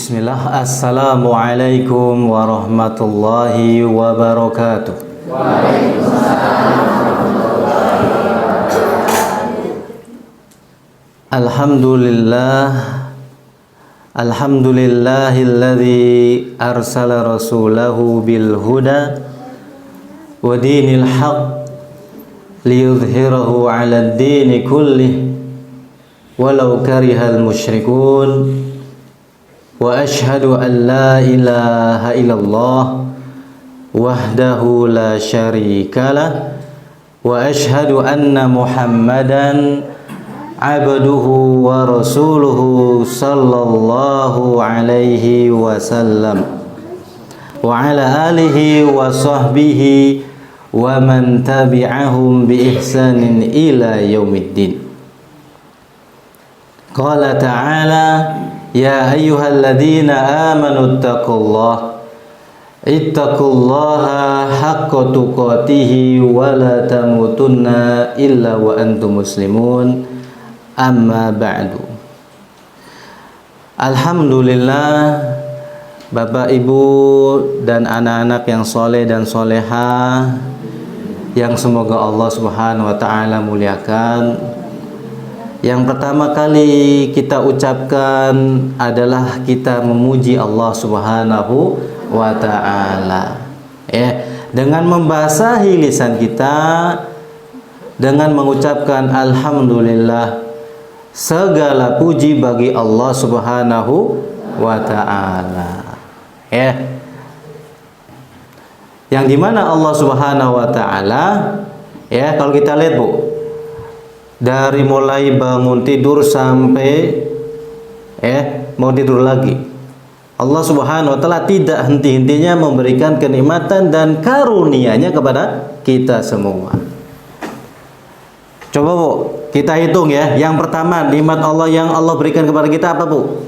Bismillah. Assalamualaikum warahmatullahi wabarakatuh. Alhamdulillah. Alhamdulillahilladzi arsala rasulahu bil huda wa dinil haqq liyudhhirahu 'alad dini kullih walau karihal musyrikun. Wa ashhadu an la ilaha illallah wahdahu la syarikalah wa ashhadu anna Muhammadan abduhu wa rasuluhu sallallahu alaihi wasallam wa ala alihi wa sahbihi wa man tabi'ahum bi ihsanin ila yaumiddin. Qala ta'ala ya ayyuhalladzina amanu ittaqullaha haqqa tuqatih wa la tamutunna illa wa antum muslimun. Amma ba'du. Alhamdulillah, Bapak Ibu dan anak-anak yang soleh dan solehah yang semoga Allah Subhanahu wa ta'ala muliakan. Yang pertama kali kita ucapkan adalah kita memuji Allah Subhanahu wa ta'ala, dengan membasahi lisan kita dengan mengucapkan alhamdulillah, segala puji bagi Allah Subhanahu wa ta'ala, yang dimana Allah Subhanahu wa ta'ala, kalau kita lihat Bu, dari mulai bangun tidur sampai mau tidur lagi, Allah Subhanahu wa ta'ala tidak henti-hentinya memberikan kenikmatan dan karunia-Nya kepada kita semua. Coba Bu, kita hitung ya. Yang pertama, nikmat Allah yang Allah berikan kepada kita apa Bu?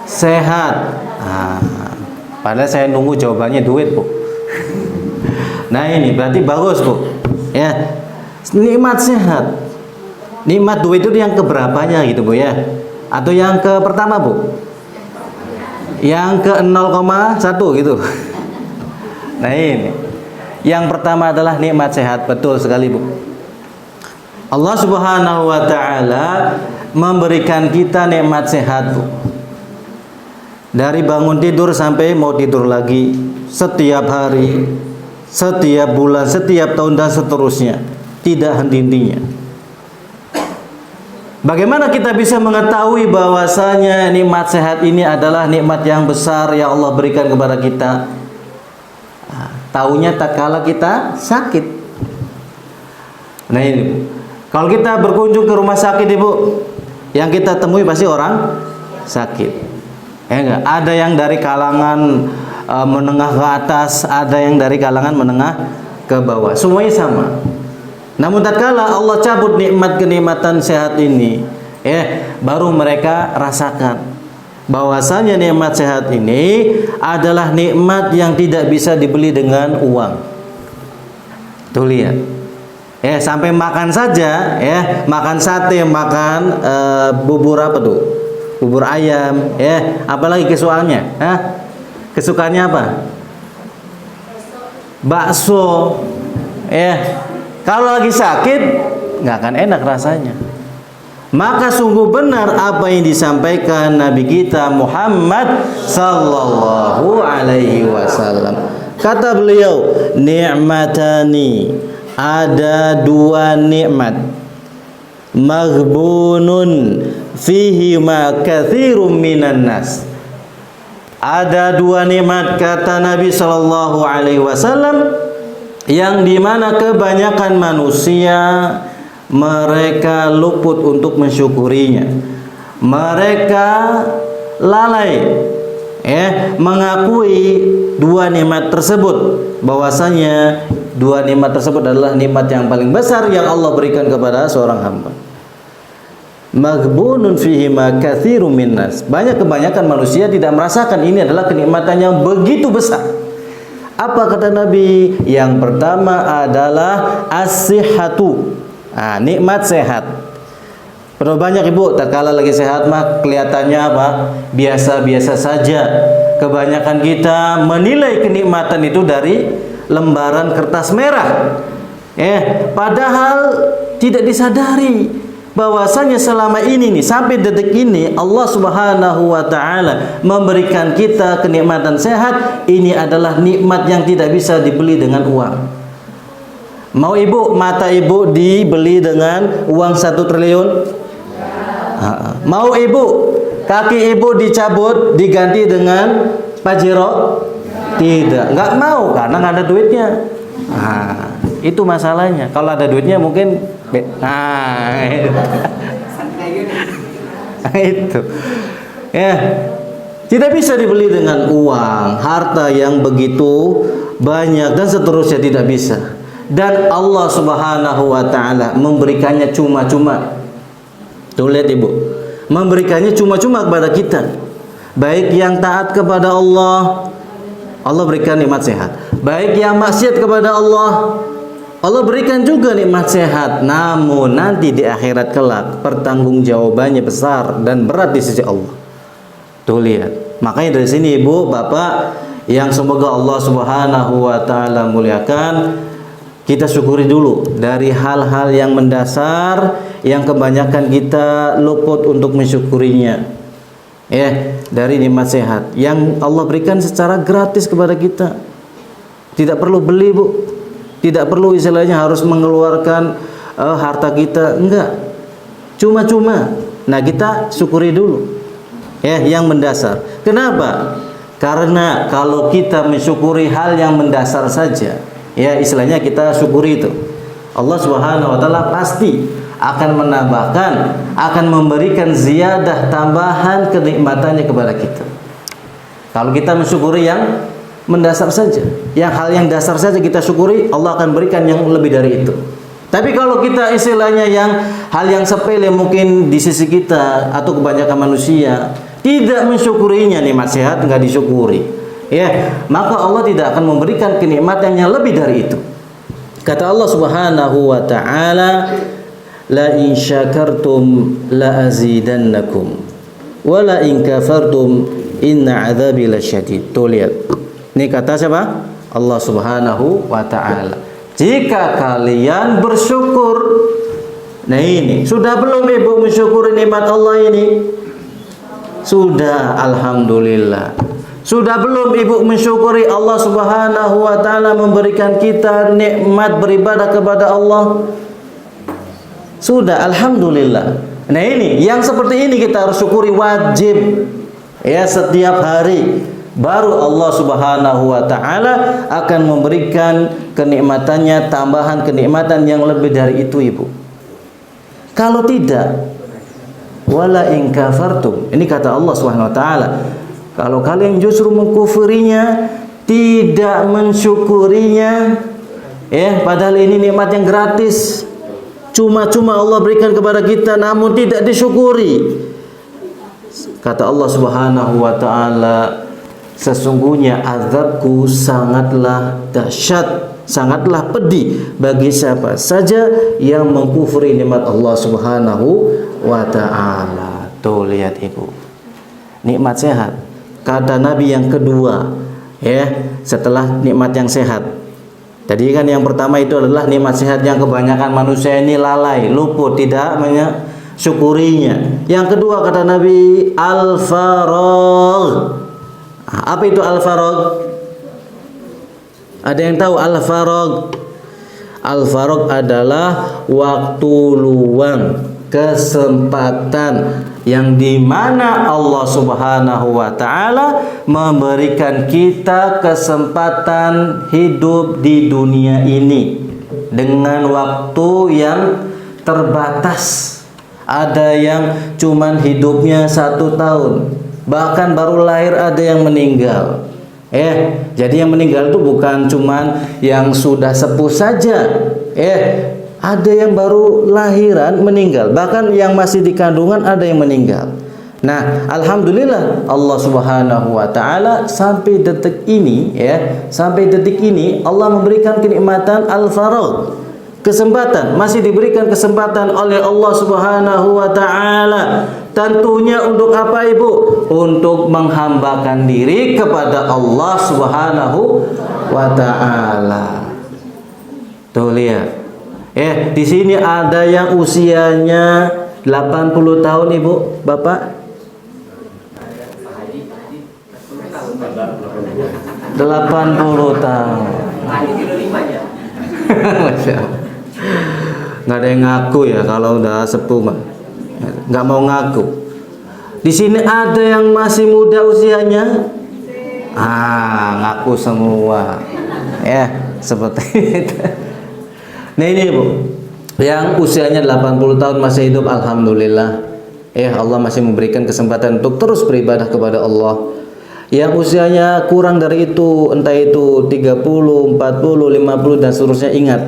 Sehat. Padahal saya nunggu jawabannya duit Bu. Nah ini berarti bagus Bu, nikmat sehat. Nikmat duit itu yang keberapanya gitu Bu ya? Atau yang ke pertama Bu? Yang ke 0,1 gitu. Nah ini yang pertama adalah nikmat sehat. Betul sekali Bu. Allah Subhanahu wa ta'ala memberikan kita nikmat sehat Bu, dari bangun tidur sampai mau tidur lagi, setiap hari, setiap bulan, setiap tahun dan seterusnya, tidak henti-hentinya. Bagaimana kita bisa mengetahui bahwasanya nikmat sehat ini adalah nikmat yang besar yang Allah berikan kepada kita? Taunya tak kala kita sakit. Nah ini, kalau kita berkunjung ke rumah sakit Ibu, yang kita temui pasti orang sakit. Enggak? Ada yang dari kalangan menengah ke atas, ada yang dari kalangan menengah ke bawah, semuanya sama. Namun tatkala Allah cabut nikmat kenikmatan sehat ini, baru mereka rasakan bahwasanya nikmat sehat ini adalah nikmat yang tidak bisa dibeli dengan uang. Tuh lihat, sampai makan saja, makan sate, makan bubur apa tuh? Bubur ayam, apalagi kesukaannya, kesukaannya apa? Bakso. Kalau lagi sakit nggak akan enak rasanya. Maka sungguh benar apa yang disampaikan Nabi kita Muhammad sallallahu alaihi wasallam. Kata beliau, ni'matani, ada dua nikmat, maghbunun fihi ma katsirum minan nas. Ada dua nikmat, kata Nabi sallallahu alaihi wasallam, yang dimana kebanyakan manusia mereka luput untuk mensyukurinya. Mereka lalai mengakui dua nikmat tersebut, bahwasanya dua nikmat tersebut adalah nikmat yang paling besar yang Allah berikan kepada seorang hamba. Maghbunun fihi ma katsirum minnas. Kebanyakan manusia tidak merasakan ini adalah kenikmatan yang begitu besar. Apa kata Nabi? Yang pertama adalah as-sihhatu, nikmat sehat. Berapa banyak ibu tatkala lagi sehat mah kelihatannya apa? Biasa-biasa saja. Kebanyakan kita menilai kenikmatan itu dari lembaran kertas merah. Padahal tidak disadari bahwasanya selama ini nih sampai detik ini Allah Subhanahu wa taala memberikan kita kenikmatan sehat. Ini adalah nikmat yang tidak bisa dibeli dengan uang. Mau ibu mata ibu dibeli dengan uang 1 triliun? Mau ibu kaki ibu dicabut diganti dengan Pajero? Tidak, nggak mau karena nggak ada duitnya. Itu masalahnya. Kalau ada duitnya mungkin itu ya tidak bisa dibeli dengan uang, harta yang begitu banyak dan seterusnya tidak bisa. Dan Allah Subhanahu wa taala memberikannya cuma-cuma. Tuh lihat ibu, memberikannya cuma-cuma kepada kita. Baik yang taat kepada Allah, Allah berikan nikmat sehat. Baik yang maksiat kepada Allah, Allah berikan juga nikmat sehat. Namun nanti di akhirat kelak pertanggungjawabannya besar dan berat di sisi Allah. Tuh lihat. Makanya dari sini ibu, bapak yang semoga Allah Subhanahu wa taala muliakan, kita syukuri dulu dari hal-hal yang mendasar yang kebanyakan kita luput untuk mensyukurinya. Dari nikmat sehat yang Allah berikan secara gratis kepada kita. Tidak perlu beli, Bu. Tidak perlu istilahnya harus mengeluarkan harta kita, enggak. Cuma-cuma. Nah, kita syukuri dulu. Yang mendasar. Kenapa? Karena kalau kita mensyukuri hal yang mendasar saja, istilahnya kita syukuri itu, Allah Subhanahu wa taala pasti akan menambahkan, akan memberikan ziyadah tambahan kenikmatannya kepada kita. Kalau kita mensyukuri yang mendasar saja, hal yang dasar saja kita syukuri, Allah akan berikan yang lebih dari itu. Tapi kalau kita istilahnya hal yang sepele mungkin di sisi kita atau kebanyakan manusia tidak mensyukurinya, nikmat sehat nggak disyukuri, maka Allah tidak akan memberikan kenikmatan yang lebih dari itu. Kata Allah Subhanahu wa taala, la in syakartum la azidannakum wa la in kafartum inna adzabi lasyadid. Tuh lihat. Ini kata siapa? Allah Subhanahu wa taala. Jika kalian bersyukur. Nah ini, sudah belum ibu mensyukuri nikmat Allah ini? Sudah, alhamdulillah. Sudah belum ibu mensyukuri Allah Subhanahu wa taala memberikan kita nikmat beribadah kepada Allah? Sudah, alhamdulillah. Nah ini, yang seperti ini kita harus syukuri, wajib. Setiap hari. Baru Allah Subhanahu wa taala akan memberikan kenikmatannya, tambahan kenikmatan yang lebih dari itu, ibu. Kalau tidak, wala in kafartum. Ini kata Allah Subhanahu wa taala. Kalau kalian justru mengkufurinya, tidak mensyukurinya, padahal ini nikmat yang gratis. Cuma-cuma Allah berikan kepada kita namun tidak disyukuri. Kata Allah Subhanahu wa taala, sesungguhnya azabku sangatlah dahsyat, sangatlah pedih bagi siapa saja yang mengkufuri nikmat Allah Subhanahu wa taala. Tuh lihat ibu. Nikmat sehat. Kata Nabi yang kedua, setelah nikmat yang sehat. Tadi kan yang pertama itu adalah nikmat sehat yang kebanyakan manusia ini lalai, luput, tidak mensyukurinya. Yang kedua kata Nabi, al-faragh. Apa itu al-faragh? Ada yang tahu al-faragh? Al-faragh adalah waktu luang, kesempatan yang dimana Allah Subhanahu wa taala memberikan kita kesempatan hidup di dunia ini dengan waktu yang terbatas. Ada yang cuman hidupnya 1 tahun, bahkan baru lahir ada yang meninggal. Jadi yang meninggal itu bukan cuman yang sudah sepuh saja. Ada yang baru lahiran meninggal, bahkan yang masih di kandungan ada yang meninggal. Nah, alhamdulillah Allah Subhanahu wa taala sampai detik ini Allah memberikan kenikmatan al-faragh. kesempatan, masih diberikan kesempatan oleh Allah Subhanahu wa taala. Tentunya untuk apa, Ibu? Untuk menghambakan diri kepada Allah Subhanahu wa taala. Tuh lihat. Di sini ada yang usianya 80 tahun, Ibu, Bapak. 80 tahun. Masya Allah. Nggak ada yang ngaku ya kalau udah sepuh, Mbak. Nggak mau ngaku. Di sini ada yang masih muda usianya. Ngaku semua. Seperti itu. Nah ini, Bu, yang usianya 80 tahun masih hidup, alhamdulillah. Allah masih memberikan kesempatan untuk terus beribadah kepada Allah. Yang usianya kurang dari itu, entah itu 30, 40, 50 dan seterusnya, ingat,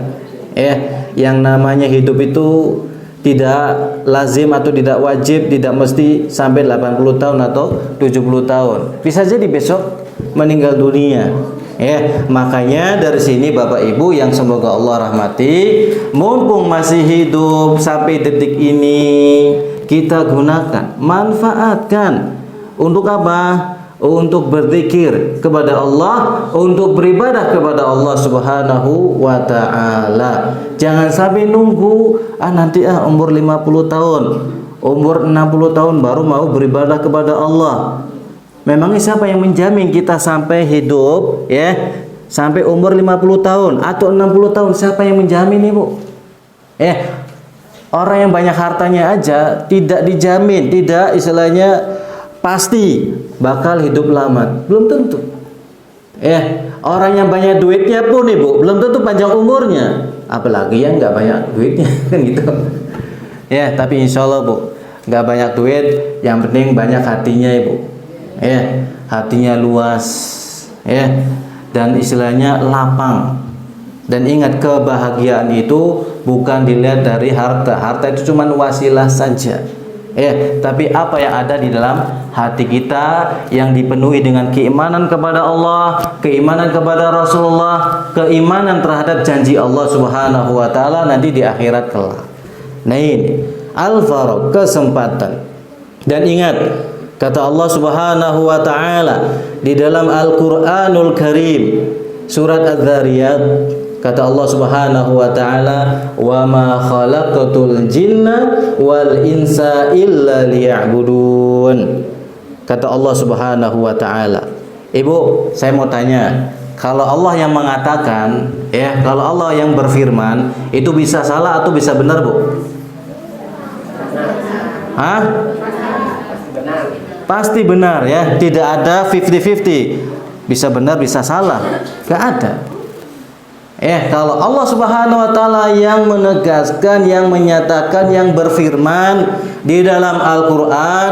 yang namanya hidup itu tidak lazim atau tidak wajib, tidak mesti sampai 80 tahun atau 70 tahun. Bisa jadi besok meninggal dunia. Makanya dari sini Bapak Ibu yang semoga Allah rahmati, mumpung masih hidup sampai detik ini, kita gunakan, manfaatkan untuk apa? Untuk berzikir kepada Allah, untuk beribadah kepada Allah Subhanahu wa taala. Jangan sampai nunggu nanti umur 50 tahun, umur 60 tahun baru mau beribadah kepada Allah. Memangnya siapa yang menjamin kita sampai hidup sampai umur 50 tahun atau 60 tahun? Siapa yang menjamin, Ibu? Orang yang banyak hartanya aja tidak dijamin, tidak istilahnya pasti bakal hidup lama, belum tentu. Orang yang banyak duitnya pun, Ibu, belum tentu panjang umurnya, apalagi yang nggak banyak duitnya kan gitu. Tapi insya Allah, Bu, nggak banyak duit, yang penting banyak hatinya, Ibu. Hatinya luas, dan istilahnya lapang. Dan ingat, kebahagiaan itu bukan dilihat dari harta. Harta itu cuma wasilah saja. Tapi apa yang ada di dalam hati kita yang dipenuhi dengan keimanan kepada Allah, keimanan kepada Rasulullah, keimanan terhadap janji Allah Subhanahu wa taala nanti di akhirat kelak. Nah ini al-faraq, kesempatan. Dan ingat, kata Allah Subhanahu wa taala di dalam Al-Qur'anul Karim, surat Az-Zariyat, kata Allah Subhanahu wa taala, "Wa ma khalaqatul jinna wal insa illa liya'budun." Kata Allah Subhanahu wa taala. Ibu, saya mau tanya, kalau Allah yang mengatakan, kalau Allah yang berfirman, itu bisa salah atau bisa benar, Bu? Pasti benar, tidak ada 50-50. Bisa benar, bisa salah. Enggak ada. Kalau Allah Subhanahu wa taala yang menegaskan, yang menyatakan, yang berfirman di dalam Al-Qur'an,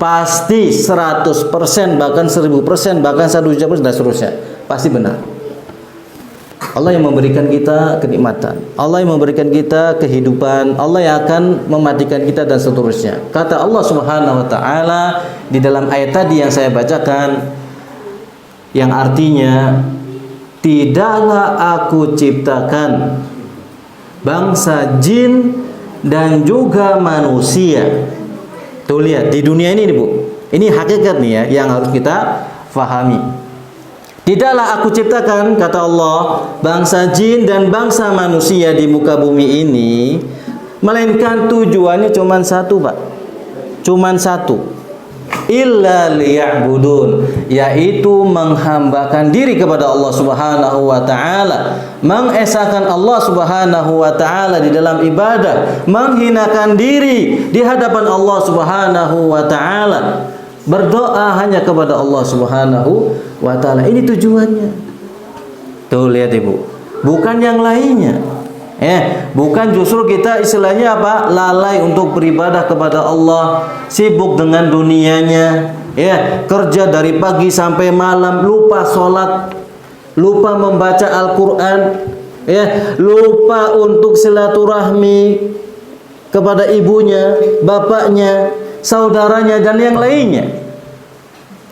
pasti 100%, bahkan 1000%, bahkan 100% dan seterusnya. Pasti benar. Allah yang memberikan kita kenikmatan, Allah yang memberikan kita kehidupan, Allah yang akan mematikan kita dan seterusnya. Kata Allah Subhanahu wa taala di dalam ayat tadi yang saya bacakan, yang artinya, tidaklah aku ciptakan bangsa jin dan juga manusia. Tuh lihat, di dunia ini, Bu, ini hakikat nih yang harus kita fahami. Tidaklah aku ciptakan, kata Allah, bangsa jin dan bangsa manusia di muka bumi ini, melainkan tujuannya cuma satu, Pak. Cuma satu. Illa liya'budun, yaitu menghambakan diri kepada Allah Subhanahu wa taala, mengesahkan Allah Subhanahu wa taala di dalam ibadah, menghinakan diri di hadapan Allah Subhanahu wa taala, berdoa hanya kepada Allah Subhanahu wa taala. Ini tujuannya. Tuh lihat, Ibu, bukan yang lainnya. Bukan justru kita istilahnya apa? Lalai untuk beribadah kepada Allah, sibuk dengan dunianya, kerja dari pagi sampai malam, lupa sholat, lupa membaca Al-Quran, lupa untuk silaturahmi kepada ibunya, bapaknya, saudaranya dan yang lainnya.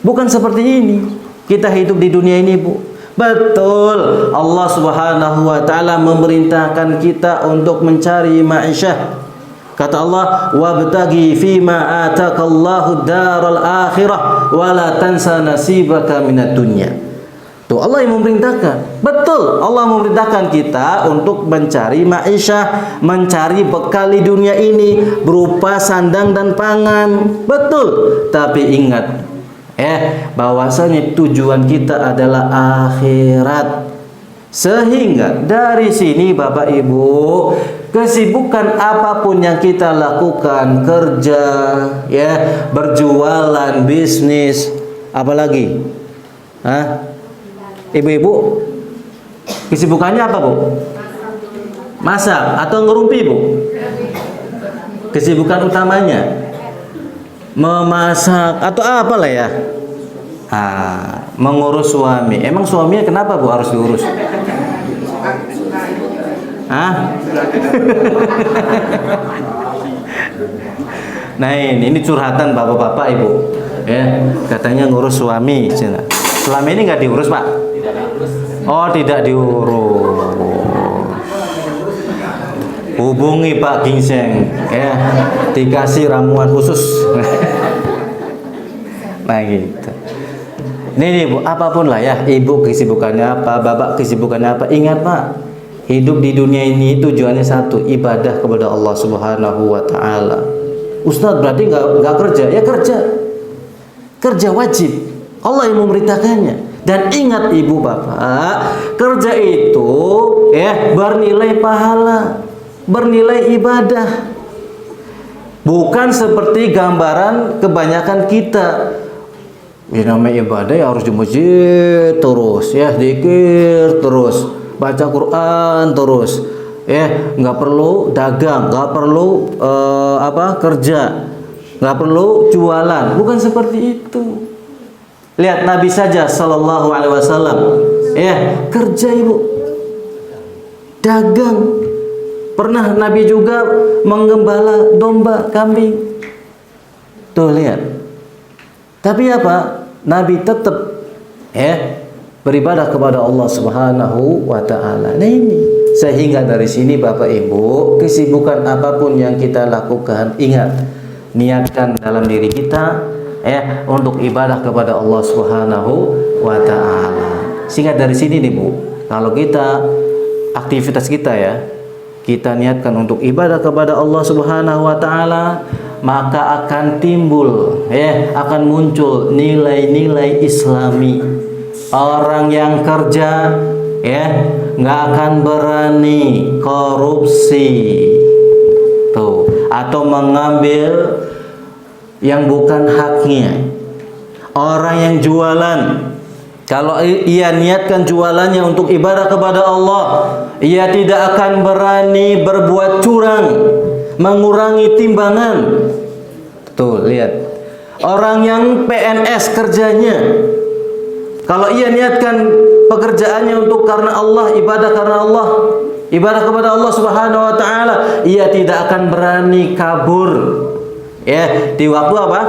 Bukan seperti ini. Kita hidup di dunia ini, Bu, Betul, Allah Subhanahu wa taala memerintahkan kita untuk mencari ma'isyah. Kata Allah, wabtaghi fima atakallahu daral akhirah wala tansa nasibaka minad dunya. Tuh Allah yang memerintahkan. Betul, Allah memerintahkan kita untuk mencari ma'isyah, mencari bekal di dunia ini berupa sandang dan pangan. Betul. Tapi ingat, bahwasanya tujuan kita adalah akhirat. Sehingga dari sini Bapak Ibu, kesibukan apapun yang kita lakukan, kerja, berjualan, bisnis, apalagi, ibu-ibu, kesibukannya apa Bu? Masak atau ngerumpi Bu? Kesibukan utamanya memasak atau apalah ya? Mengurus suami. Emang suaminya kenapa Bu harus diurus? Nah ini curhatan bapak-bapak Ibu. Katanya ngurus suami. Selama ini nggak diurus Pak? Oh tidak diurus. Hubungi Pak Gingseng, dikasih ramuan khusus. Nah gitu. Nih Bu, apapun lah ya, ibu kesibukannya apa, bapak kesibukannya apa, ingat Pak, hidup di dunia ini tujuannya satu, ibadah kepada Allah Subhanahu wa taala. Ustadz berarti nggak kerja? Ya kerja wajib. Allah yang memerintahkannya. Dan ingat ibu bapak, kerja itu bernilai pahala, bernilai ibadah. Bukan seperti gambaran kebanyakan kita. Namanya ibadah ya harus di masjid terus, zikir terus, baca Quran terus, nggak perlu dagang, nggak perlu kerja, nggak perlu jualan. Bukan seperti itu. Lihat Nabi saja Sallallahu Alaihi Wasallam, kerja ibu, dagang. Pernah Nabi juga menggembala domba, kambing. Tuh lihat. Tapi apa? Nabi tetap beribadah kepada Allah Subhanahu wa taala. Nah ini, sehingga dari sini Bapak Ibu, kesibukan apapun yang kita lakukan, ingat, niatkan dalam diri kita untuk ibadah kepada Allah Subhanahu wa taala. Sehingga dari sini nih Bu, kalau kita aktivitas kita kita niatkan untuk ibadah kepada Allah Subhanahu wa taala, maka akan timbul akan muncul nilai-nilai Islami. Orang yang kerja nggak akan berani korupsi tuh, atau mengambil yang bukan haknya. Orang yang jualan, kalau ia niatkan jualannya untuk ibadah kepada Allah, ia tidak akan berani berbuat curang, mengurangi timbangan. Tuh lihat, orang yang PNS kerjanya, kalau ia niatkan pekerjaannya untuk karena Allah, ibadah karena Allah, ibadah kepada Allah Subhanahu wa taala, ia tidak akan berani kabur di waktu apa?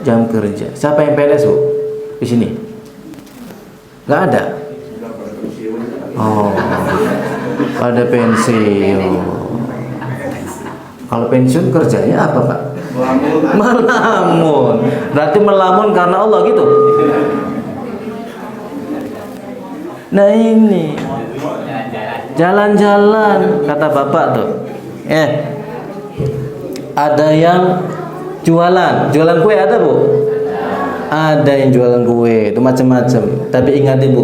Jam kerja. Siapa yang PNS Bu? Di sini? Nggak ada. Oh, ada pensiun. Kalau pensiun kerjanya apa Pak? Melamun. Berarti melamun karena Allah gitu. Nah ini jalan-jalan kata bapak tuh. Ada yang jualan kue ada Bu? Ada yang jualan kue, itu macam-macam. Tapi ingat Ibu,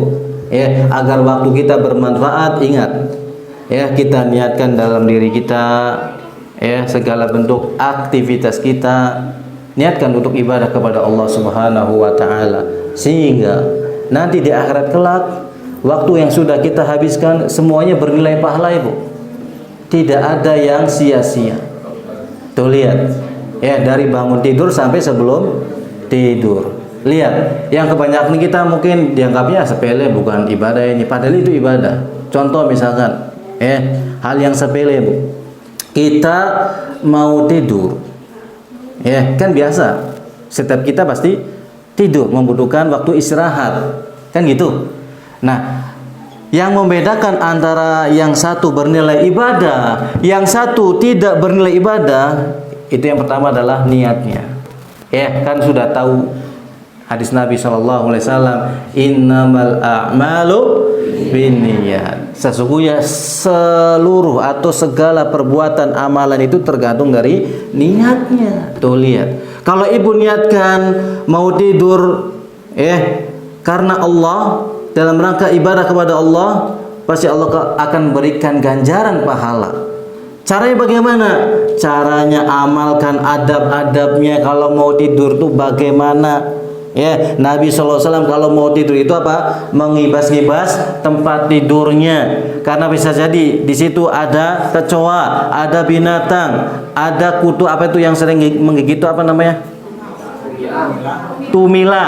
agar waktu kita bermanfaat, ingat, kita niatkan dalam diri kita, segala bentuk aktivitas kita, niatkan untuk ibadah kepada Allah Subhanahu wa taala. Sehingga nanti di akhirat kelak, waktu yang sudah kita habiskan semuanya bernilai pahala Ibu. Tidak ada yang sia-sia. Tuh lihat, dari bangun tidur sampai sebelum tidur. Lihat, yang kebanyakan kita mungkin dianggapnya sepele, bukan ibadah ini, padahal itu ibadah. Contoh misalkan, hal yang sepele Bu, kita mau tidur, kan biasa, setiap kita pasti tidur, membutuhkan waktu istirahat, kan gitu. Nah, yang membedakan antara yang satu bernilai ibadah, yang satu tidak bernilai ibadah, itu yang pertama adalah niatnya. Ya, kan sudah tahu hadis Nabi SAW, innamal a'malu binniyat. Sesungguhnya seluruh atau segala perbuatan amalan itu tergantung dari niatnya. Tuh lihat, kalau ibu niatkan mau tidur karena Allah, dalam rangka ibadah kepada Allah, pasti Allah akan berikan ganjaran pahala. Caranya bagaimana? Caranya amalkan adab-adabnya. Kalau mau tidur tuh bagaimana? Ya, Nabi SAW kalau mau tidur itu apa? Mengibas-ngibas tempat tidurnya. Karena bisa jadi di situ ada kecoa, ada binatang, ada kutu apa itu yang sering menggigit itu apa namanya? Tumila.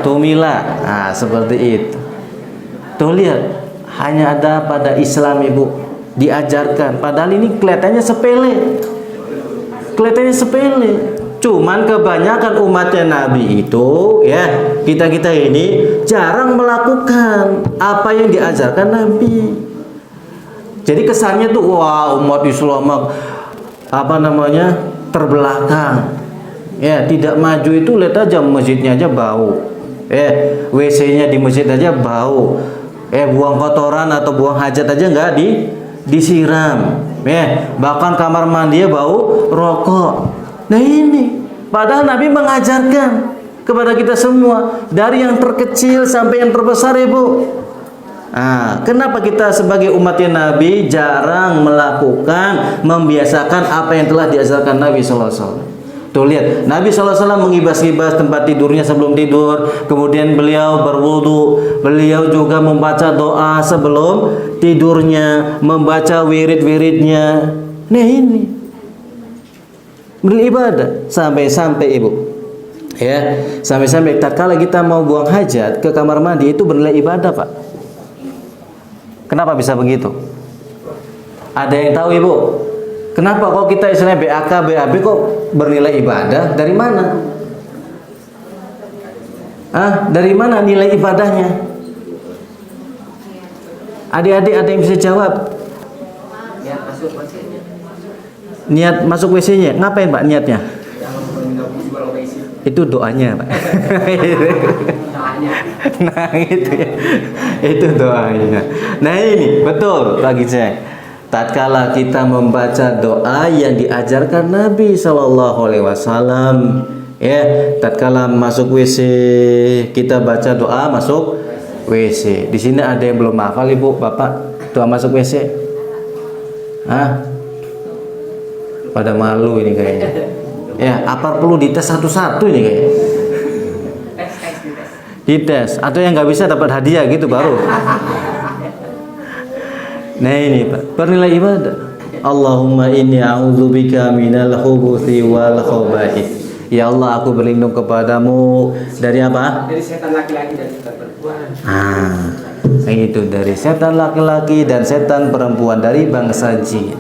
Tumila. Seperti itu. Tuh lihat, hanya ada pada Islam Ibu diajarkan. Padahal ini kelihatannya sepele. Cuman kebanyakan umatnya Nabi itu, kita ini jarang melakukan apa yang diajarkan Nabi. Jadi kesannya tuh wah, umat Islam terbelakang. Tidak maju itu, lihat aja masjidnya aja bau. WC-nya di masjid aja bau. Buang kotoran atau buang hajat aja nggak disiram. Bahkan kamar mandi bau rokok. Nah ini, padahal Nabi mengajarkan kepada kita semua dari yang terkecil sampai yang terbesar, Ibu. Kenapa kita sebagai umatnya Nabi jarang melakukan, membiasakan apa yang telah diajarkan Nabi SAW? Tuh lihat, Nabi SAW mengibas-ibas tempat tidurnya sebelum tidur. Kemudian beliau berwudu. Beliau juga membaca doa sebelum tidurnya, membaca wirid-wiridnya. Nah ini beribadah sampai-sampai Ibu, sampai-sampai tatkala kita mau buang hajat ke kamar mandi itu bernilai ibadah, Pak. Kenapa bisa begitu? Ada yang tahu, Ibu? Kenapa kok kita istilahnya BAK, BAB kok bernilai ibadah? Dari mana? Dari mana nilai ibadahnya? Adik-adik ada yang bisa jawab? Niat masuk WC-nya. Ngapain Pak niatnya? Itu doanya Pak. Nah itu ya. Itu doanya. Nah ini betul bagi saya. Tatkala kita membaca doa yang diajarkan Nabi SAW, tatkala masuk WC kita baca doa masuk WC. Di sini ada yang belum hafal Ibu, Bapak, doa masuk WC? Pada malu ini kayaknya. Apa perlu dites satu-satu ini kayaknya? Dites. Atau yang nggak bisa dapat hadiah gitu baru. Nah ini Pak, bernilai ibadah. Allahumma inni a'udzubika minal khubuthi wal khaba'ith. Ya Allah, aku berlindung kepadamu dari apa? Dari setan laki-laki dan setan perempuan. Itu dari setan laki-laki dan setan perempuan dari bangsa jin.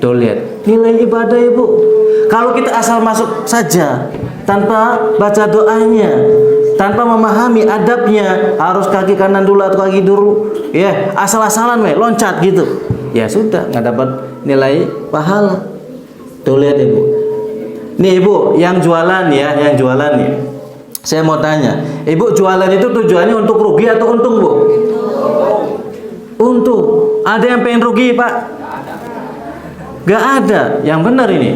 Tuh lihat, nilai ibadah Ibu. Kalau kita asal masuk saja tanpa baca doanya, tanpa memahami adabnya, harus kaki kanan dulu atau kaki dulu, asal-asalan loncat gitu, ya sudah nggak dapat nilai pahala. Tuh lihat Ibu, nih Ibu yang jualan yang jualan nih, saya mau tanya, Ibu jualan itu tujuannya untuk rugi atau untung Bu? Untung. Ada yang pengen rugi Pak? Gak ada. Yang benar ini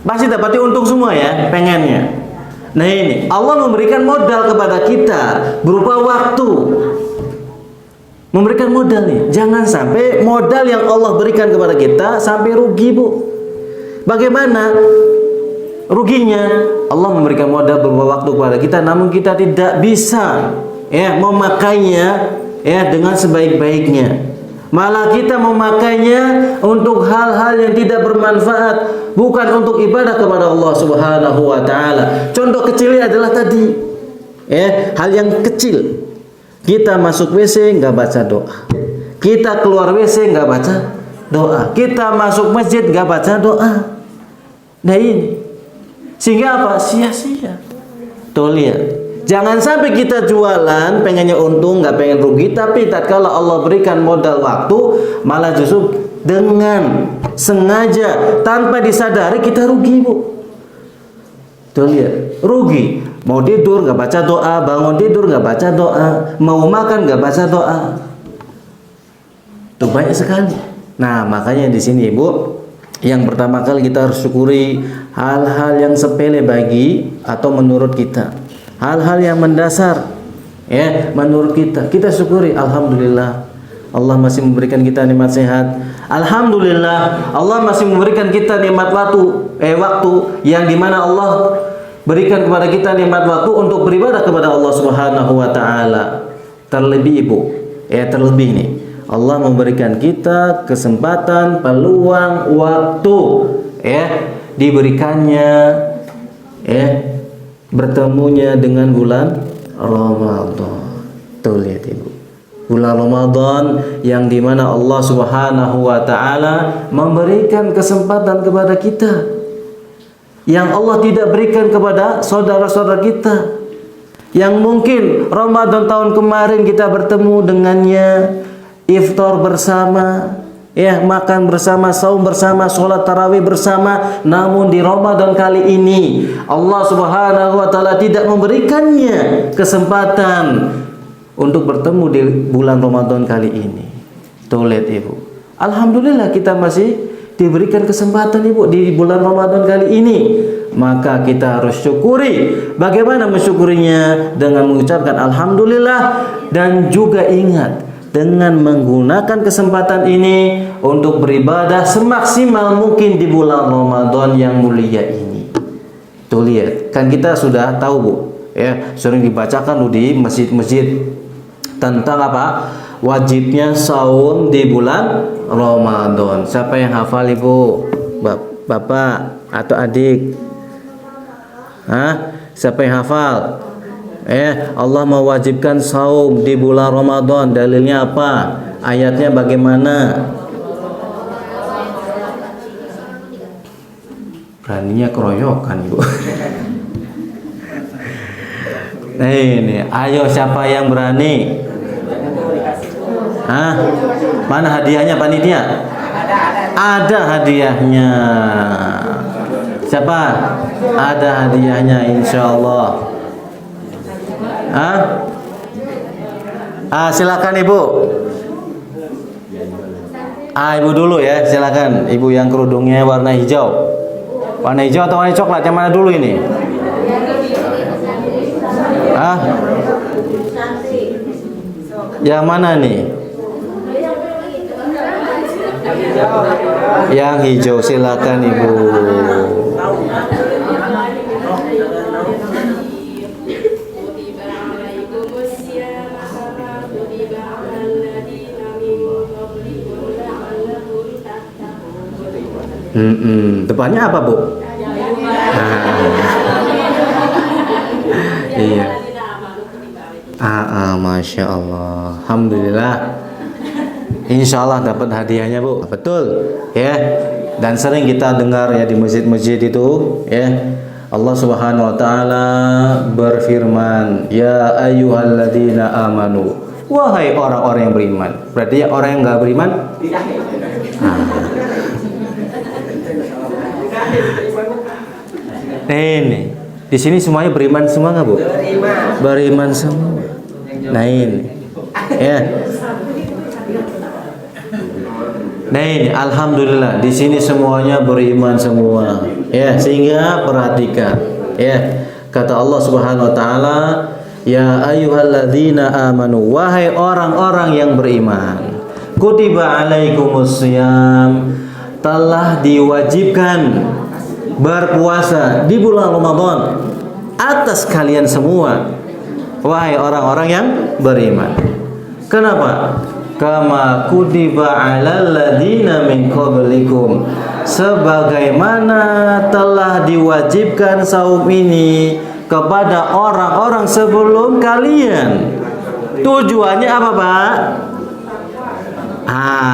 pasti dapati untung semua pengennya. Nah ini Allah memberikan modal kepada kita berupa waktu, memberikan modal nih. Jangan sampai modal yang Allah berikan kepada kita sampai rugi Bu. Bagaimana ruginya? Allah memberikan modal berupa waktu kepada kita, namun kita tidak bisa memakainya dengan sebaik-baiknya. Malah kita memakainya untuk hal-hal yang tidak bermanfaat, bukan untuk ibadah kepada Allah Subhanahu wa taala. Contoh kecilnya adalah tadi, hal yang kecil. Kita masuk WC nggak baca doa. Kita keluar WC nggak baca doa. Kita masuk masjid nggak baca doa. Nah ini sehingga apa? Sia-sia. Tuh lihat. Jangan sampai kita jualan pengennya untung, nggak pengen rugi, tapi tatkala Allah berikan modal waktu, malah justru dengan sengaja tanpa disadari kita rugi, Bu. Tuh lihat, rugi. Mau tidur nggak baca doa, bangun tidur nggak baca doa, mau makan nggak baca doa. Itu banyak sekali. Nah, makanya di sini, Bu, yang pertama kali kita harus syukuri hal-hal yang sepele bagi atau menurut kita. Hal-hal yang mendasar ya menurut kita syukuri. Alhamdulillah Allah masih memberikan kita nikmat sehat. Alhamdulillah Allah masih memberikan kita nikmat waktu yang dimana Allah berikan kepada kita nikmat waktu untuk beribadah kepada Allah Subhanahu wa taala. Terlebih, Ibu, terlebih nih, Allah memberikan kita kesempatan, peluang, waktu diberikannya bertemunya dengan bulan Ramadan. Tuh lihat, Ibu, bulan Ramadan yang dimana Allah Subhanahu wa ta'ala memberikan kesempatan kepada kita yang Allah tidak berikan kepada saudara-saudara kita, yang mungkin Ramadan tahun kemarin kita bertemu dengannya, iftar bersama, makan bersama, saum bersama, sholat tarawih bersama. Namun di Ramadan kali ini Allah Subhanahu wa ta'ala tidak memberikannya kesempatan untuk bertemu di bulan Ramadan kali ini. Tuh lihat, Ibu, alhamdulillah kita masih diberikan kesempatan, Ibu, di bulan Ramadan kali ini. Maka kita harus syukuri. Bagaimana mensyukurinya? Dengan mengucapkan alhamdulillah, dan juga ingat, dengan menggunakan kesempatan ini untuk beribadah semaksimal mungkin di bulan Ramadan yang mulia ini. Tuh lihat, kan kita sudah tahu, Bu, sering dibacakan di masjid-masjid tentang apa? Wajibnya saum di bulan Ramadan. Siapa yang hafal, Ibu? Bapak atau adik? Siapa yang hafal? Allah mewajibkan saum di bulan Ramadan. Dalilnya apa? Ayatnya bagaimana? Beraninya keroyokan, Ibu. Ini, ayo siapa yang berani? Mana hadiahnya, panitia? Ada hadiahnya. Siapa? Ada hadiahnya, insya Allah. Silakan, Ibu. Ibu dulu ya, silakan. Ibu yang kerudungnya warna hijau. Warna hijau atau warna coklat? Yang mana dulu ini? Yang mana nih? Yang hijau, silakan, Ibu. Depannya apa, Bu? Iya. Masya Allah. Alhamdulillah. Insya Allah dapat hadiahnya, Bu. Betul, ya. Dan sering kita dengar ya di masjid-masjid itu, ya. Allah Subhanahu wa taala berfirman, "Ya ayyuhalladzina amanu." Wahai orang-orang yang beriman. Berarti ya orang yang enggak beriman? Ini di sini semuanya beriman semua nggak, Bu? Beriman semua. Nah ini, ya. Nah ini, alhamdulillah di sini semuanya beriman semua. Ya, sehingga perhatikan, ya, kata Allah Subhanahu Wa Taala, ya ayyuhalladzina amanu, wahai orang-orang yang beriman, kutiba alaikumusiyam, telah diwajibkan berpuasa di bulan Ramadan atas kalian semua, wahai orang-orang yang beriman. Kenapa? Kama kutiba alal ladzina min qablikum, sebagaimana telah diwajibkan saum ini kepada orang-orang sebelum kalian. Tujuannya apa, Pak?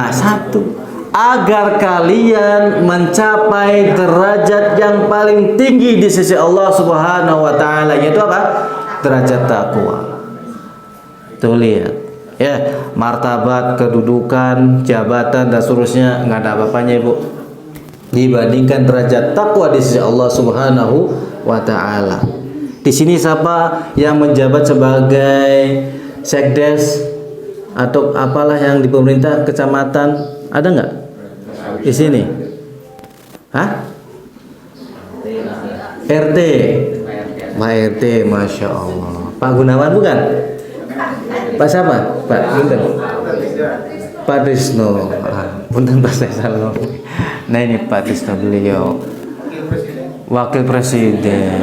Satu, agar kalian mencapai derajat yang paling tinggi di sisi Allah Subhanahu wa taala, yaitu apa? derajat takwa. Tuh lihat, ya, martabat, kedudukan, jabatan dan seterusnya nggak ada apa-apanya Ibu dibandingkan derajat takwa di sisi Allah Subhanahu wa taala. Di sini siapa yang menjabat sebagai sekdes atau apalah yang di pemerintah kecamatan, ada nggak di sini? Hah? RT, Pak RT, masya Allah. Pak Gunawan bukan? Pak siapa? Pak Bunten. Pak Trisno. Bunten Pak saya salah. Nah ini Pak Trisno beliau Wakil Presiden.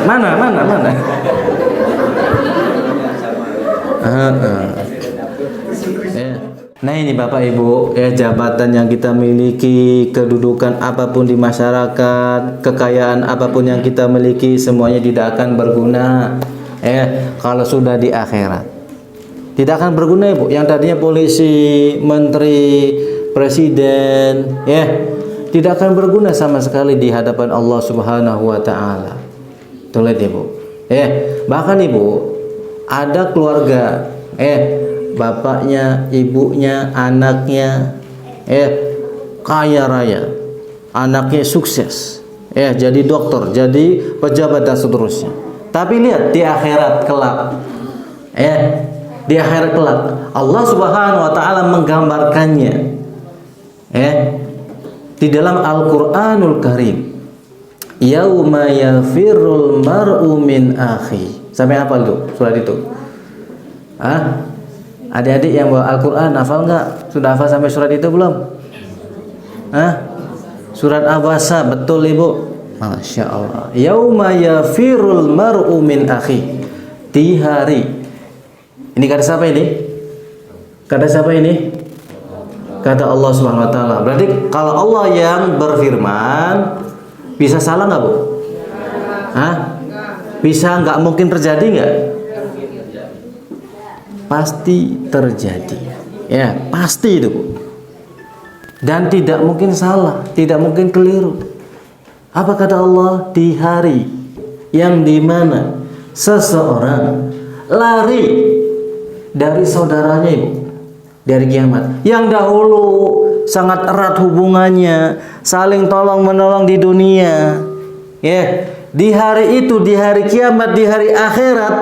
Mana? Nah ini Bapak Ibu, ya, jabatan yang kita miliki, kedudukan apapun di masyarakat, kekayaan apapun yang kita miliki, semuanya tidak akan berguna kalau sudah di akhirat. Tidak akan berguna Ibu. Yang tadinya polisi, menteri, presiden, ya, tidak akan berguna sama sekali di hadapan Allah Subhanahu wa taala. Tuh lihat Ibu. Bahkan Ibu, ada keluarga, bapaknya, ibunya, anaknya kaya raya, anaknya sukses, jadi dokter, jadi pejabat dan seterusnya. Tapi lihat di akhirat kelak, di akhirat kelak Allah Subhanahu wa taala menggambarkannya di dalam Al-Qur'anul Karim. Yauma yafirrul mar'u min akhi. Sampai apa itu surat itu? Adik-adik yang bawa Al-Quran hafal nggak? Sudah hafal sampai surat itu belum? Surat Abasa, betul Ibu? Masya Allah. Yauma yafirul mar'u min akhi. Di hari. Ini kata siapa ini? Kata siapa ini? Kata Allah Subhanahu wa taala. Berarti kalau Allah yang berfirman, bisa salah nggak Bu? Bisa nggak mungkin terjadi nggak? Pasti terjadi, ya pasti itu Bu. Dan tidak mungkin salah, tidak mungkin keliru. Apa kata Allah? Di hari yang dimana seseorang lari dari saudaranya Ibu, dari kiamat. Yang dahulu sangat erat hubungannya, saling tolong menolong di dunia, di hari itu, di hari kiamat, di hari akhirat,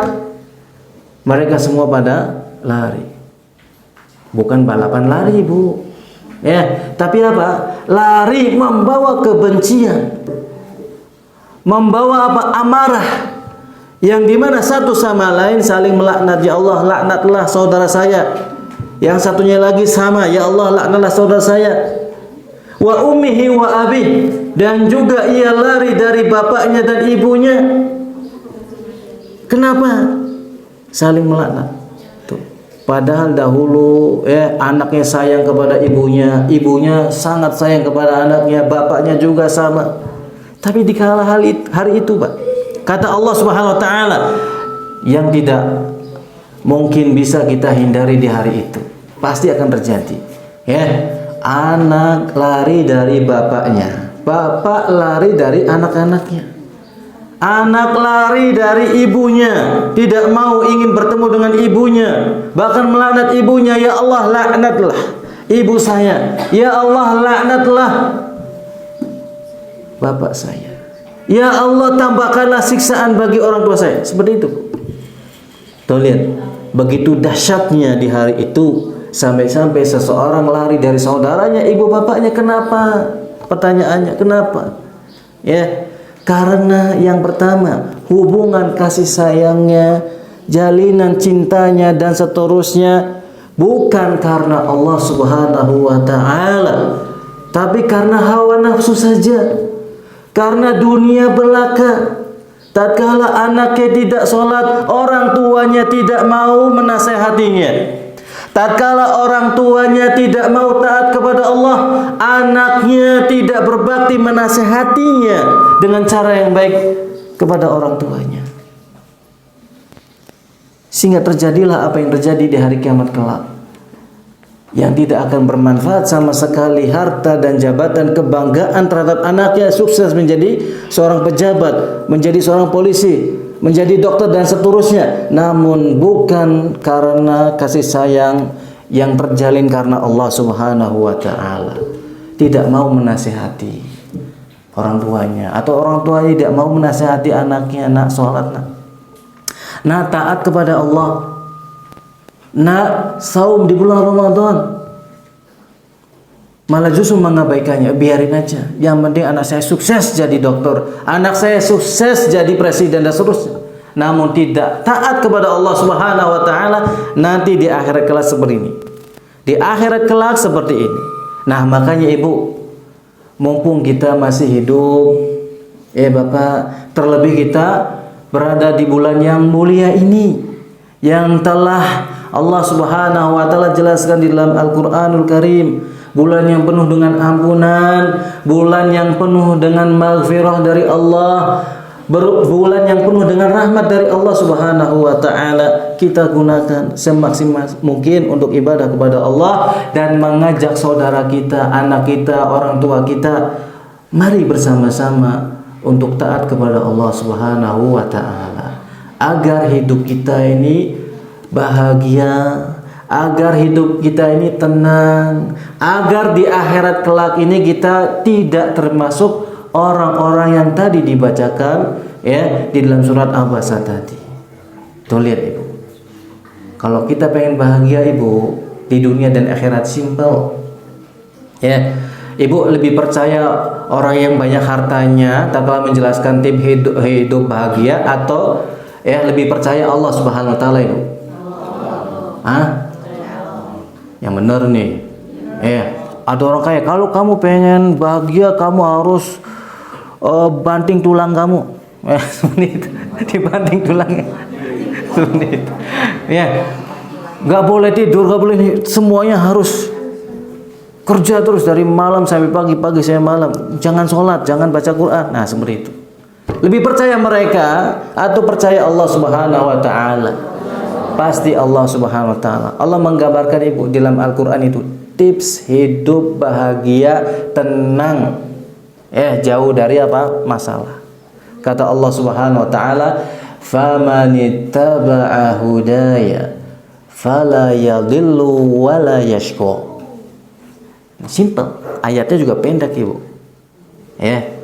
mereka semua pada lari. Bukan balapan lari Bu, tapi apa? Lari membawa kebencian, membawa apa? Amarah, yang dimana satu sama lain saling melaknat. Ya Allah, laknatlah saudara saya. Yang satunya lagi sama, ya Allah, laknatlah saudara saya. Wa ummihi wa abih, dan juga ia lari dari bapaknya dan ibunya. Kenapa? Saling melaknat. Tuh. Padahal dahulu anaknya sayang kepada ibunya, ibunya sangat sayang kepada anaknya, bapaknya juga sama. Tapi di kala hari itu Pak, kata Allah Subhanahu wa taala, yang tidak mungkin bisa kita hindari di hari itu, pasti akan terjadi. Anak lari dari bapaknya, bapak lari dari anak-anaknya, anak lari dari ibunya, tidak mau ingin bertemu dengan ibunya, bahkan melaknat ibunya. Ya Allah, laknatlah ibu saya. Ya Allah, laknatlah bapak saya. Ya Allah, tambahkanlah siksaan bagi orang tua saya. Seperti itu. Tuh lihat, begitu dahsyatnya di hari itu, sampai-sampai seseorang lari dari saudaranya, ibu bapaknya. Kenapa? Pertanyaannya, kenapa? Karena yang pertama, hubungan kasih sayangnya, jalinan cintanya dan seterusnya bukan karena Allah Subhanahu wa taala, tapi karena hawa nafsu saja. Karena dunia belaka. Tatkala anaknya tidak sholat, orang tuanya tidak mau menasehatinya. Tatkala orang tuanya tidak mau taat kepada Allah, anaknya tidak berbakti menasehatinya dengan cara yang baik kepada orang tuanya. Sehingga terjadilah apa yang terjadi di hari kiamat kelak, yang tidak akan bermanfaat sama sekali harta dan jabatan, kebanggaan terhadap anaknya sukses menjadi seorang pejabat, menjadi seorang polisi, menjadi dokter dan seterusnya, namun bukan karena kasih sayang yang terjalin karena Allah Subhanahu wa taala. Tidak mau menasihati orang tuanya, atau orang tuanya tidak mau menasihati anaknya, nak sholat nak taat kepada Allah, nak saum di bulan Ramadan, malah justru mengabaikannya. Biarin aja, yang penting anak saya sukses jadi dokter, anak saya sukses jadi presiden dan seterusnya. Namun tidak taat kepada Allah Subhanahu wa taala, nanti di akhirat kelak seperti ini. Di akhirat kelak seperti ini. Nah, makanya ibu, mumpung kita masih hidup, bapak, terlebih kita berada di bulan yang mulia ini, yang telah Allah Subhanahu wa taala jelaskan di dalam Al-Qur'anul Karim, bulan yang penuh dengan ampunan, bulan yang penuh dengan maghfirah dari Allah, bulan yang penuh dengan rahmat dari Allah Subhanahu wa taala. Kita gunakan semaksimal mungkin untuk ibadah kepada Allah dan mengajak saudara kita, anak kita, orang tua kita, mari bersama-sama untuk taat kepada Allah Subhanahu wa taala, agar hidup kita ini bahagia, agar hidup kita ini tenang, agar di akhirat kelak ini kita tidak termasuk orang-orang yang tadi dibacakan di dalam surat Abasa tadi. Tuh lihat ibu, kalau kita pengen bahagia ibu di dunia dan akhirat, simple ibu lebih percaya orang yang banyak hartanya tatkala menjelaskan tip hidup bahagia, atau lebih percaya Allah Subhanahu wa taala ibu? Yang benar nih. Ada orang kaya, kalau kamu pengen bahagia kamu harus banting tulang kamu. Dibanting tulangnya. Nggak boleh tidur, nggak boleh, semuanya harus kerja terus dari malam sampai pagi sampai malam. Jangan sholat, jangan baca Quran. Nah, seperti itu. Lebih percaya mereka atau percaya Allah Subhanahu wa taala? Pasti Allah Subhanahu wa taala. Allah menggambarkan ibu di dalam Al-Qur'an itu tips hidup bahagia, tenang, jauh dari apa? Masalah. Kata Allah Subhanahu wa taala, "Famanittaba'a hudaya fala yadhillu wala yashqa." Simple. Ayatnya juga pendek ibu.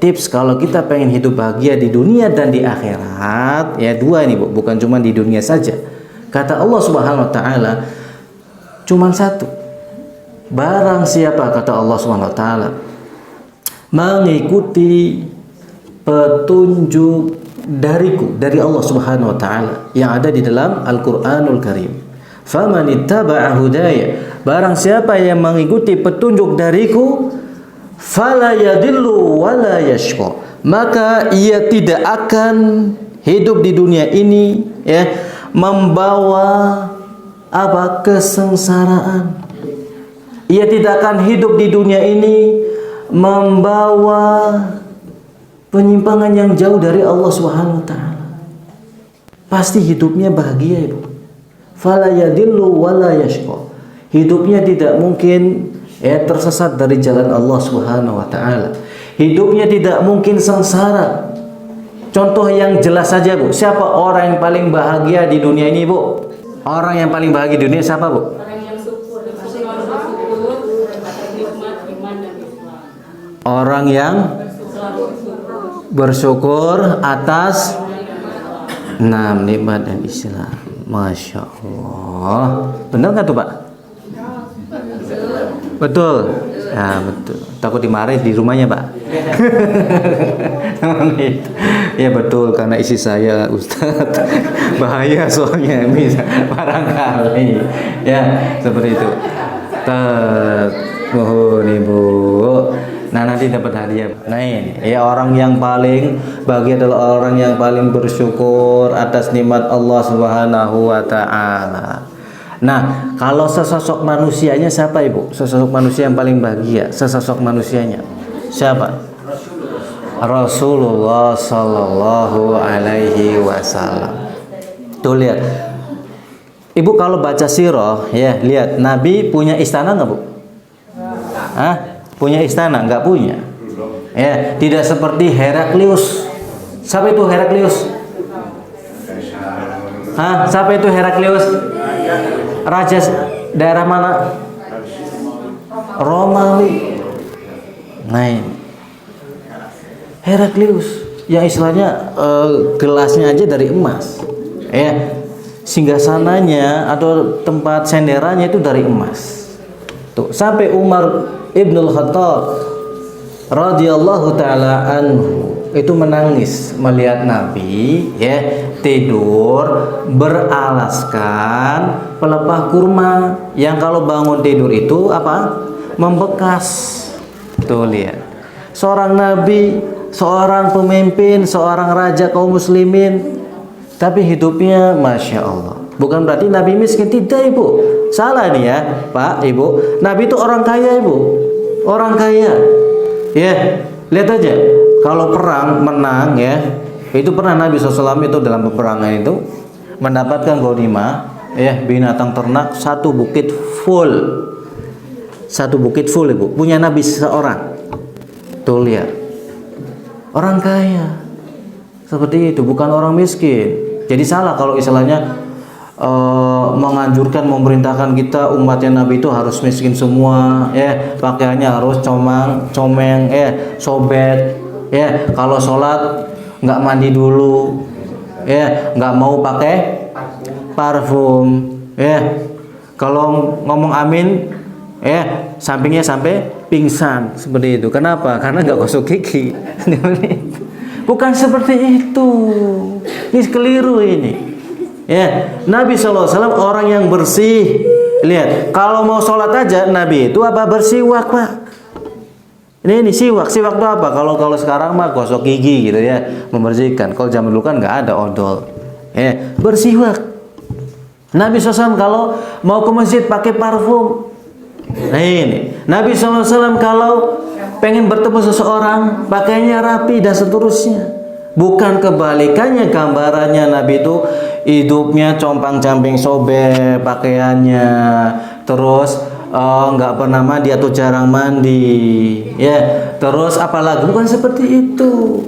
Tips kalau kita pengen hidup bahagia di dunia dan di akhirat, dua ini bu, bukan cuma di dunia saja. Kata Allah Subhanahu wa taala cuman satu. Barang siapa, kata Allah Subhanahu wa taala, mengikuti petunjuk dariku, dari Allah Subhanahu wa taala yang ada di dalam Al-Qur'anul Karim. Famanittaba'a hudaya, barang siapa yang mengikuti petunjuk dariku, fala yadillu wala yashqa, maka ia tidak akan hidup di dunia ini membawa kesengsaraan. Ia tidak akan hidup di dunia ini membawa penyimpangan yang jauh dari Allah Subhanahu wa taala. Pasti hidupnya bahagia ibu. Fala yadillu wala yashqa. Hidupnya tidak mungkin tersesat dari jalan Allah Subhanahu wa taala. Hidupnya tidak mungkin sengsara. Contoh yang jelas saja bu, siapa orang yang paling bahagia di dunia ini bu? Orang yang paling bahagia di dunia siapa bu? Orang yang bersyukur atas nikmat dan Islam. Masya Allah. Benar nggak tuh pak? Betul. Nah, betul. Takut dimarahin di rumahnya pak. Ya betul, karena isi saya Ustadz bahaya soalnya, bisa barangkali seperti itu. Mohon ibu. Nah, nanti dapat hadiah. Nah, ini orang yang paling bahagia adalah orang yang paling bersyukur atas nikmat Allah Subhanahu wa taala. Nah, kalau sesosok manusianya siapa ibu? Sesosok manusia yang paling bahagia, sesosok manusianya siapa? Rasulullah Sallallahu Alaihi Wasallam. Tuh lihat, ibu kalau baca sirah lihat Nabi punya istana nggak bu? Punya istana? Nggak punya. Tidak seperti Heraklius. Siapa itu Heraklius? Hah? Siapa itu Heraklius? Raja daerah mana? Romawi. Nah, ini. Heraklius yang istilahnya gelasnya aja dari emas. Singgasananya atau tempat senderannya itu dari emas. Tuh, sampai Umar Ibnul Khattab radhiyallahu taala anhu itu menangis melihat Nabi tidur beralaskan pelepah kurma yang kalau bangun tidur itu apa? Membekas. Tuh lihat. Seorang nabi, seorang pemimpin, seorang raja kaum muslimin, tapi hidupnya Masya Allah. Bukan berarti Nabi miskin, tidak Ibu. Salah nih ya Pak, Ibu. Nabi itu orang kaya Ibu. Orang kaya. Lihat aja. Kalau perang menang itu pernah Nabi SAW itu dalam peperangan itu mendapatkan ghanimah binatang ternak satu bukit full Ibu, punya Nabi seorang. Tuh lihat, orang kaya seperti itu, bukan orang miskin. Jadi salah kalau istilahnya menganjurkan, memerintahkan kita umatnya Nabi itu harus miskin semua, pakaiannya harus comeng, sobek. Kalau sholat nggak mandi dulu, nggak mau pakai parfum, kalau ngomong amin, sampingnya sampai pingsan seperti itu. Kenapa? Karena nggak gosok gigi. Bukan seperti itu. Ini keliru ini. Nabi SAW orang yang bersih. Lihat, kalau mau sholat aja Nabi itu apa? Bersiwak Pak. Ini siwak itu apa? Kalau sekarang mah gosok gigi gitu membersihkan. Kalau zaman dulu kan nggak ada odol. Bersiwak. Nabi SAW kalau mau ke masjid pakai parfum. Nah ini, Nabi SAW kalau pengen bertemu seseorang pakainya rapi dan seterusnya. Bukan kebalikannya, gambarannya Nabi itu hidupnya compang-camping sobek pakaiannya, terus nggak pernah mandi atau jarang mandi, terus apalagi bukan seperti itu.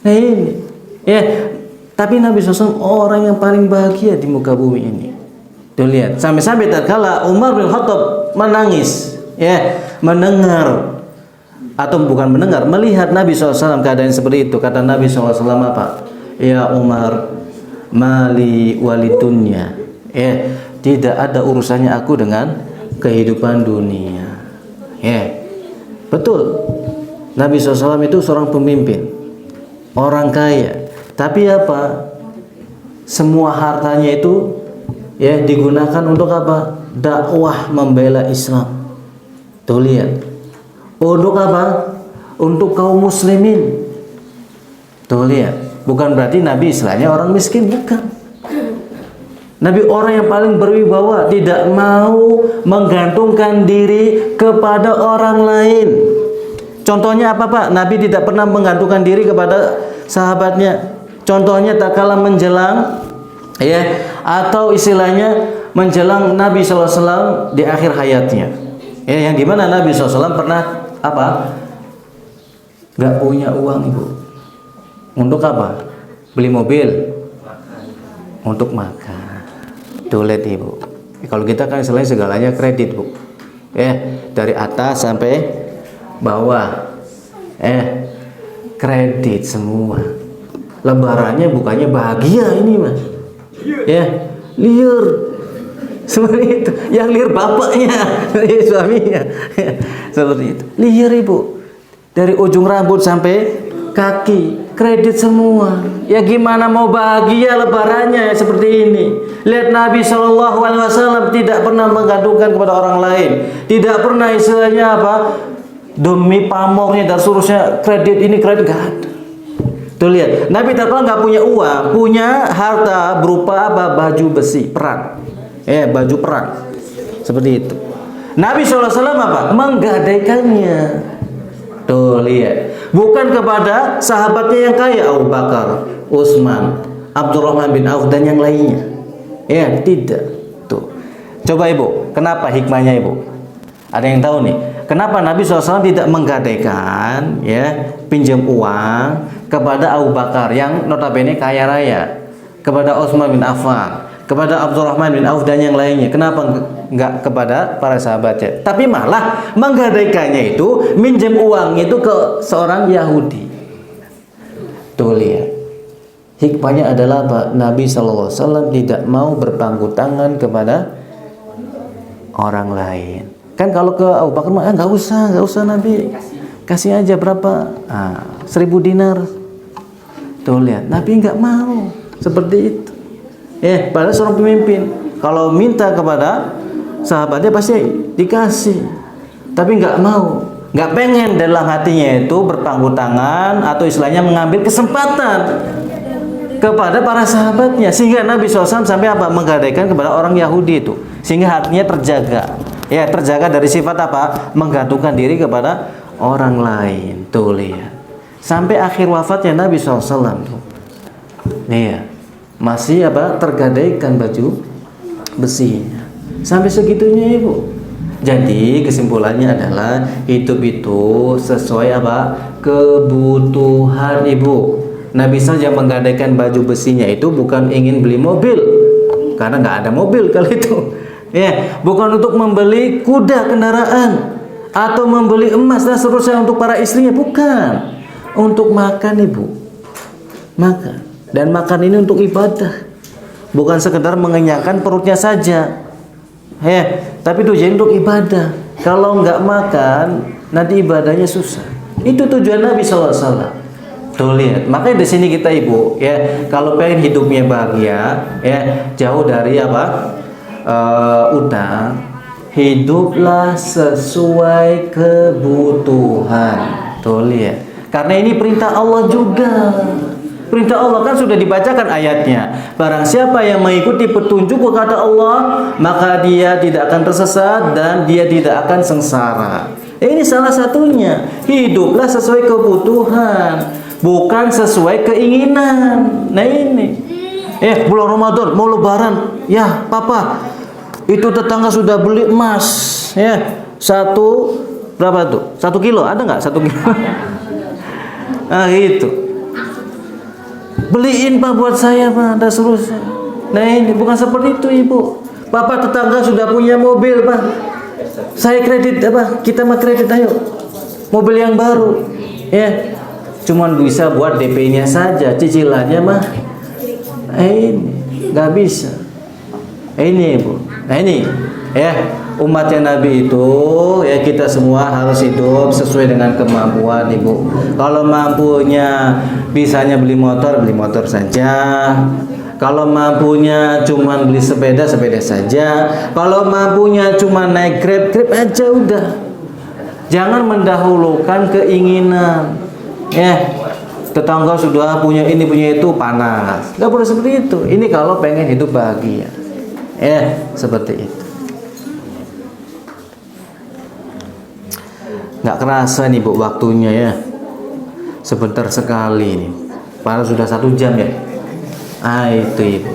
Nah ini, tapi Nabi SAW orang yang paling bahagia di muka bumi ini. Tuh lihat, sampai-sampai tatkala Umar bin Khattab menangis, mendengar atau bukan mendengar, melihat Nabi SAW keadaan seperti itu. Kata Nabi SAW apa? Ya Umar, mali walidunya. Tidak ada urusannya aku dengan kehidupan dunia. Betul. Nabi SAW itu seorang pemimpin, orang kaya. Tapi apa? Semua hartanya itu digunakan untuk apa? Dakwah membela Islam. Tuh lihat. Untuk apa? Untuk kaum muslimin. Tuh lihat. Bukan berarti Nabi istilahnya orang miskin, bukan. Nabi orang yang paling berwibawa, tidak mau menggantungkan diri kepada orang lain. Contohnya apa Pak? Nabi tidak pernah menggantungkan diri kepada sahabatnya. Contohnya tak kala menjelang atau istilahnya menjelang Nabi SAW di akhir hayatnya, yang dimana Nabi SAW pernah apa? Gak punya uang Ibu. Untuk apa? Beli mobil, untuk makan. Tuh lihat Ibu. Kalau kita kan istilahnya segalanya kredit Bu, dari atas sampai bawah, kredit semua. Lebarannya bukannya bahagia ini Mas, liur seperti itu. Yang liur bapaknya, suaminya, seperti itu. Liur Ibu, dari ujung rambut sampai kaki kredit semua. Ya gimana mau bahagia lebarannya seperti ini? Lihat Nabi SAW tidak pernah menggantungkan kepada orang lain, tidak pernah istilahnya apa? Demi pamornya dan seterusnya kredit ini kredit, gak ada. Tuh lihat, Nabi terkenal nggak punya uang, punya harta berupa apa? Baju besi perang, baju perang, seperti itu. Nabi SAW apa? Menggadaikannya. Tuh lihat, bukan kepada sahabatnya yang kaya, Abu Bakar, Utsman, Abdurrahman bin Auf dan yang lainnya. Tidak. Tuh, coba Ibu, kenapa hikmahnya Ibu? Ada yang tahu nih? Kenapa Nabi SAW tidak menggadaikan pinjam uang kepada Abu Bakar yang notabene kaya raya? kepada Utsman bin Affan, kepada Abdurrahman bin Auf dan yang lainnya. Kenapa enggak kepada para sahabatnya? Tapi malah menggadaikannya itu minjem uang itu ke seorang Yahudi. Tuh lihat. Hikmahnya adalah apa? Nabi SAW tidak mau berpangku tangan kepada orang lain. Kan kalau ke Abu Bakar mah nggak usah Nabi. Kasih aja berapa? 1.000 dinar. Tuh lihat, Nabi nggak mau seperti itu. Padahal seorang pemimpin kalau minta kepada sahabatnya pasti dikasih. Tapi nggak mau, nggak pengen dalam hatinya itu berpangku tangan atau istilahnya mengambil kesempatan kepada para sahabatnya, sehingga Nabi SAW sampai apa? Menggadaikan kepada orang Yahudi itu, sehingga hatinya terjaga. Terjaga dari sifat apa? Menggantungkan diri kepada orang lain. Tuh lihat. Sampai akhir wafatnya Nabi SAW tuh. Masih apa? Tergadaikan baju besinya. Sampai segitunya Ibu. Jadi kesimpulannya adalah hidup itu sesuai apa? Kebutuhan Ibu. Nabi saja menggadaikan baju besinya itu bukan ingin beli mobil, karena nggak ada mobil kali itu. Bukan untuk membeli kuda kendaraan atau membeli emas dan seterusnya untuk para istrinya, bukan. Untuk makan Ibu, makan, dan makan ini untuk ibadah, bukan sekedar mengenyangkan perutnya saja. Tapi tujuan untuk ibadah. Kalau nggak makan, nanti ibadahnya susah. Itu tujuan Nabi SAW. Tuh lihat, makanya di sini kita Ibu kalau pengen hidupnya bahagia jauh dari apa utang, hiduplah sesuai kebutuhan. Tuh lihat, karena ini perintah Allah juga. Perintah Allah kan sudah dibacakan ayatnya. Barang siapa yang mengikuti petunjuk kata Allah, maka dia tidak akan tersesat dan dia tidak akan sengsara. Ini salah satunya, hiduplah sesuai kebutuhan, bukan sesuai keinginan. Nah ini bulan Ramadan mau lebaran, papa itu tetangga sudah beli emas berapa tuh? 1 kilo, ada nggak 1 kilo? Gitu. Beliin Pak buat saya Pak, ada seterusnya. Nah ini bukan seperti itu Ibu. Papa tetangga sudah punya mobil Pak, saya kredit kita mah kredit ayo mobil yang baru cuman bisa buat DP-nya saja, cicilannya mah ini nggak bisa. Ini Ibu. Nah ini umatnya Nabi itu kita semua harus hidup sesuai dengan kemampuan Ibu. Kalau mampunya bisanya beli motor saja. Kalau mampunya cuma beli sepeda saja. Kalau mampunya cuma naik Grab aja udah. Jangan mendahulukan keinginan. Tetangga sudah punya ini punya itu, panas. Gak boleh seperti itu. Ini kalau pengen hidup bahagia. Seperti itu. Gak kerasa nih Bu waktunya sebentar sekali nih. Padahal sudah 1 jam itu Ibu.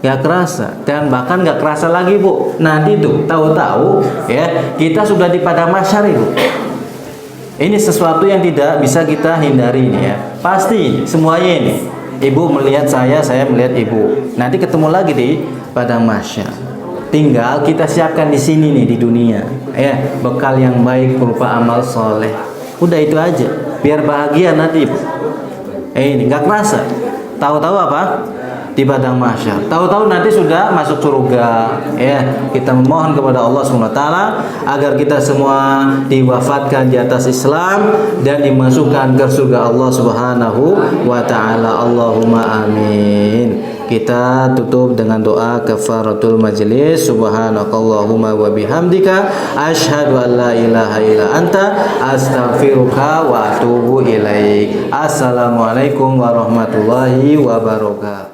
Gak kerasa, dan bahkan gak kerasa lagi Bu. Nanti tuh tahu-tahu kita sudah di padang mahsyar Ibu. Ini sesuatu yang tidak bisa kita hindari ini pasti semuanya ini. Ibu melihat saya melihat Ibu. Nanti ketemu lagi di padang mahsyar. Tinggal kita siapkan di sini nih di dunia bekal yang baik berupa amal soleh. Udah itu aja, biar bahagia nanti Ibu. Ini nggak kerasa. Tahu-tahu apa? Di padang mahsyar. Tahu-tahu nanti sudah masuk surga. Kita memohon kepada Allah SWT agar kita semua diwafatkan di atas Islam dan dimasukkan ke surga Allah Subhanahu wa taala. Allahumma amin. Kita tutup dengan doa kafaratul majlis. Subhanakallahumma wa bihamdika asyhadu an la ilaha illa anta astaghfiruka wa atubu ilaik. Assalamualaikum warahmatullahi wabarakatuh.